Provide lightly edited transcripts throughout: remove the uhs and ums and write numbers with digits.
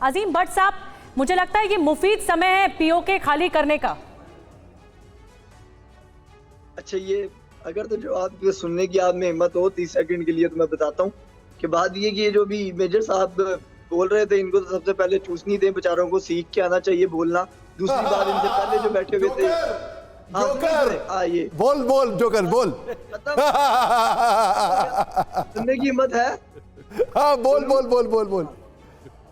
अजीम भट्ट साहब, मुझे लगता है ये मुफीद समय है पीओके खाली करने का। अच्छा, ये अगर तो जवाब सुनने की आप में हिम्मत हो 30 सेकंड के लिए तो मैं बताता हूँ कि बात ये कि जो भी मेजर साहब बोल रहे थे, इनको तो सबसे पहले चूसनी दे, बेचारों को सीख के आना चाहिए बोलना। दूसरी बात, इनसे पहले जो बैठे हुए थे जोकर, ये बोल जोकर बोल। सुनने की हिम्मत है? हाँ बोल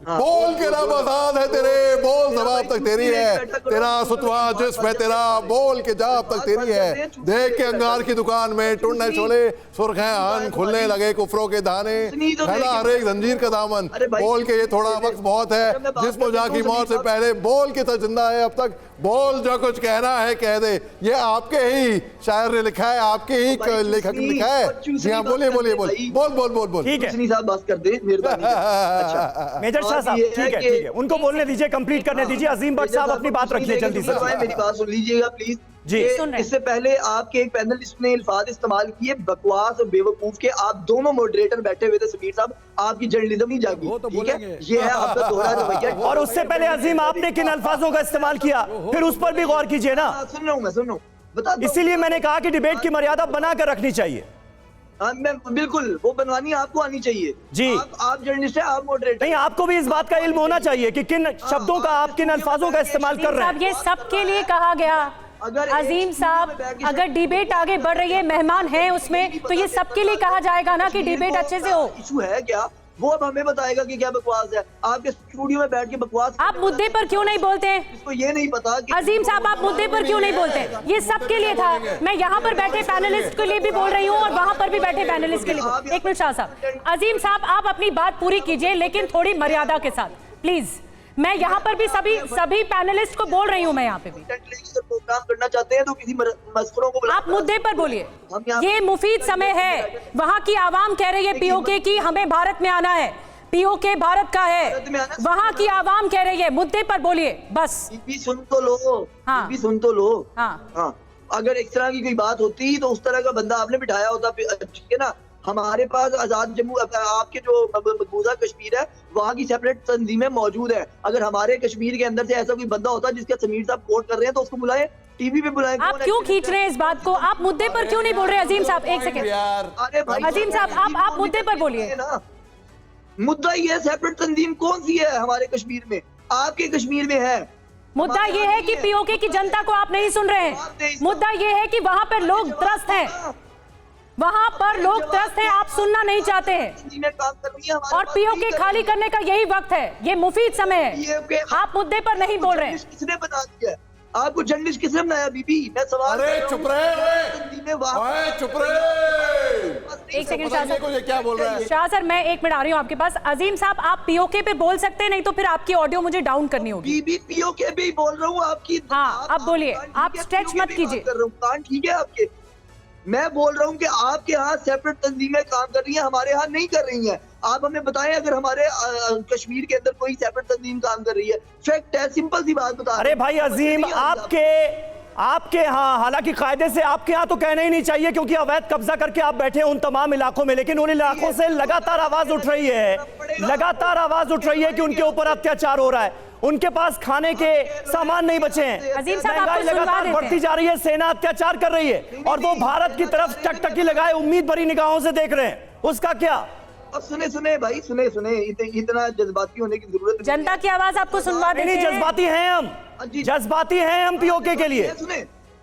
बोल के रब आजाद है तेरे, बोल जवाब तक तेरी है, तेरा सुतवा जिस्म है तेरा, बोल के जाब तक तेरी है। देख के अंगार की दुकान में टुंडे छोले सुर्ख हैं आन, खुलने लगे कुफरों के दाने, फैला हर एक जंजीर का दामन। बोल के ये थोड़ा वक्त बहुत है, जिस्म जा की मौत से पहले बोल के तो जिंदा है अब तक, बोल जो कुछ कहना है कह दे। ये आपके ही शायर ने लिखा है, आपके ही लेखक ने लिखा है। जी हाँ, बोल। ठीक है साहब, बात कर दे मेहरबानी। अच्छा मेजर शाह साहब, ठीक है, उनको बोलने दीजिए, कंप्लीट करने दीजिए। अजीम भट्ट साहब अपनी बात रखिए जल्दी से। मेरी बात सुन लीजिएगा प्लीज जी। इससे पहले आपके एक पैनलिस्ट ने अल्फाज इस्तेमाल किए बकवास और बेवकूफ के। आप दोनों मॉडरेटर बैठे हुए थे, समीर साहब, आपकी जर्नलिज्म नहीं जागी, ठीक है? ये है आपका दोहरा रवैया। और उससे पहले अजीम आपने किन अल्फाजों का इस्तेमाल किया, फिर उस पर भी गौर कीजिए ना। सुन रहा हूँ, बता। इसीलिए मैंने कहा कि डिबेट की मर्यादा बनाकर रखनी चाहिए। मैं बिल्कुल, वो बनवानी आपको आनी चाहिए जी। आप जर्नलिस्ट हैं, आप मॉडरेटर। नहीं, आपको भी इस बात का इल्म होना चाहिए कि किन शब्दों का, आप किन अल्फाजों का इस्तेमाल कर रहे हैं। ये सबके लिए कहा गया। अजीम साहब, अगर डिबेट आगे बढ़ रही है, मेहमान हैं उसमें, तो ये सबके लिए कहा जाएगा ना कि डिबेट अच्छे से हो। इशू है क्या, वो अब हमें बताएगा कि क्या बकवास है। आपके स्टूडियो में बैठ के बकवास, आप मुद्दे पर क्यों नहीं बोलते? इसको ये नहीं पता कि अजीम साहब, आप मुद्दे पर क्यों नहीं बोलते? ये सबके लिए था। मैं यहाँ पर बैठे पैनलिस्ट के लिए भी बोल रही हूँ और वहाँ पर भी बैठे पैनलिस्ट के लिए। एक मिनट शाह साहब, अजीम साहब, आप अपनी बात पूरी कीजिए, लेकिन थोड़ी मर्यादा के साथ प्लीज। मैं यहाँ पर भी सभी पैनलिस्ट को बोल रही हूँ, मैं यहाँ पे भी प्रोग्राम करना चाहते हैं तो किसी मस्करों को आप मुद्दे पर बोलिए। ये मुफीद समय है, वहाँ की आवाम कह रही है पीओके की हमें भारत में आना है, पीओके भारत का है, वहाँ की आवाम कह रही है, मुद्दे पर बोलिए बस। भी सुन तो लो, हाँ भी सुन तो लो। हाँ, अगर इस तरह की कोई बात होती तो उस तरह का बंदा आपने बिठाया होता, ठीक है ना? हमारे पास आजाद जम्मू, आपके जो मकबूजा कश्मीर है, वहाँ की सेपरेट तंजीमें मौजूद है। अगर हमारे कश्मीर के अंदर से ऐसा कोई बंदा होता जिसका समीर साहब कोर्ट कर रहे हैं तो उसको बुलाए, टीवी पे बुलाए। आप क्यों खींच रहे हैं इस बात को? आप मुद्दे पर क्यों नहीं बोल रहे? अजीम साहब, एक सेकंड। अजीम साहब, आप मुद्दे पर बोलिए। मुद्दा ये सेपरेट तंजीम कौन सी है हमारे कश्मीर में? आपके कश्मीर में है। मुद्दा ये है कि पीओके की जनता को आप नहीं सुन रहे हैं। मुद्दा ये है कि वहाँ पर लोग त्रस्त हैं, वहाँ पर लोग त्रस्त हैं, आप सुनना नहीं चाहते हैं। और पीओके खाली करने का यही वक्त है, ये मुफीद समय है। आप मुद्दे पर नहीं बोल रहे हैं। किसने बना दिया आपको? जर्नलिस्ट किसने बनाया? बीबी, मैं सवाल चुप रहे। एक सेकंड शाह सर, ये क्या बोल रहा है? शाह सर, मैं एक मिनट आ रही हूँ आपके पास। अजीम साहब, आप पीओके पे बोल सकते हैं, नहीं तो फिर आपकी ऑडियो मुझे डाउन करनी होगी। बीबी, पीओके पे बोल रहा हूँ आपकी। हाँ, आप बोलिए, आप स्ट्रेच मत कीजिए। ठीक है आपके, मैं बोल रहा हूँ कि आपके यहाँ सेपरेट तंजीमें काम कर रही हैं, हमारे यहाँ नहीं कर रही हैं। आप हमें बताएं अगर हमारे कश्मीर के अंदर कोई सेपरेट तंजीम काम कर रही है। फैक्ट है, सिंपल सी बात बता। अरे भाई अजीम, आपके यहाँ, हालांकि कायदे से आपके यहाँ तो कहना ही नहीं चाहिए क्योंकि अवैध कब्जा करके आप बैठे हैं उन तमाम इलाकों में, लेकिन उन इलाकों से लगातार आवाज उठ रही है कि उनके ऊपर अत्याचार हो रहा है, उनके पास खाने के सामान नहीं बचे हैं, महंगाई लगातार बढ़ती जा रही है, सेना अत्याचार कर रही है और वो भारत की तरफ टकटकी लगाए उम्मीद भरी निगाहों से देख रहे हैं। उसका क्या? अब सुने भाई, सुने इतना जज्बाती होने की जरूरत नहीं। जनता की आवाज आपको सुनवा देते हैं। जज्बाती हैं हम पीओके के लिए,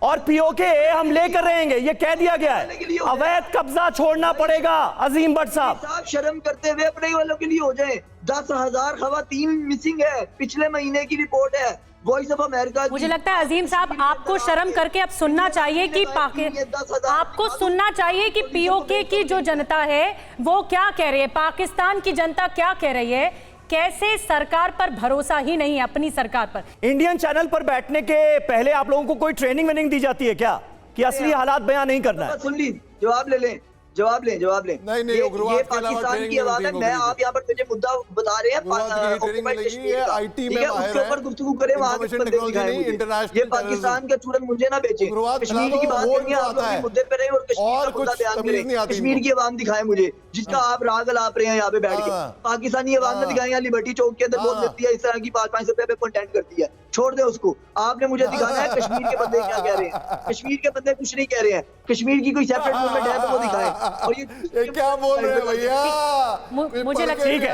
और पीओके हम लेकर रहेंगे, ये कह दिया गया है। अवैध कब्जा छोड़ना पड़ेगा। अजीम भट्ट साहब, शर्म करते हुए अपने वालों के लिए हो जाए। 10,000 खवातीन मिसिंग है, पिछले महीने की रिपोर्ट है वॉइस ऑफ अमेरिका। मुझे लगता है अजीम साहब, आपको शर्म करके अब सुनना चाहिए कि आपको सुनना चाहिए कि पीओके की जो जनता है वो क्या कह रही है, पाकिस्तान की जनता क्या कह रही है, कैसे सरकार पर भरोसा ही नहीं है, अपनी सरकार पर। इंडियन चैनल पर बैठने के पहले आप लोगों को कोई ट्रेनिंग दी जाती है क्या कि असली हालात बयां नहीं करना है? सुन ली, जवाब ले लें। जवाब लें नहीं, नहीं, ये उग्रवाद के अलावा पाकिस्तान ट्रेनिंग की आवाज है। नहीं मैं होती आप यहाँ पर मुझे मुद्दा बता रहे हैं उग्रवाद की ट्रेनिंग ऑक्युपाइड लगी कश्मीर है, का। IT में ठीक है, माहिर उसके ऊपर है। गुफ्तगू करें, वहाँ के Information बंदे technology दिखाएं नहीं, मुझे। international ये पाकिस्तान का चूरन मुझे ना बेचे। उग्रवाद कश्मीर की खिलाफत बात वो करें, आप आता अपने है। मुद्दे पे रहे और कश्मीर और का मुद्दा कुछ बयान तमीज नहीं आती करें। कश्मीर इनको। की आवाम दिखाएं मुझे, जिसका आप राग अलाप रहे हैं यहाँ पे बैठ के। हाँ। पाकिस्तानी आवाम ने हाँ। दिखाया, यहाँ लिबर्टी चौक के अंदर बोल हाँ। देती है इस तरह की 5-5 रुपए पे कंटेंट करती है। छोड़ दे उसको, आपने मुझे दिखाना है कश्मीर के बंदे क्या कह रहे हैं। कश्मीर के बंदे कुछ नहीं कह रहे हैं। कश्मीर की कोई सेपरेट मूवमेंट है तो वो दिखाएं। और ये क्या बोल रहे हैं भैया? मुझे लगता ठीक है।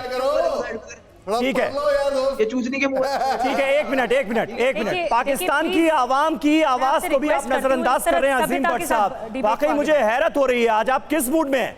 ठीक है। ये चूसने के मुंह ठीक है, एक मिनट देखिए, पाकिस्तान देखिए, की आवाम की आवाज आपसे को भी आप रिक्वेस्ट करती हूँ, नजरअंदाज इस तरह कर रहे हैं सभ्यता अजीम के भट्ट साथ साहब। डिबेट वाकई को आगे मुझे हैरत हो रही है, आज आप किस मूड में हैं?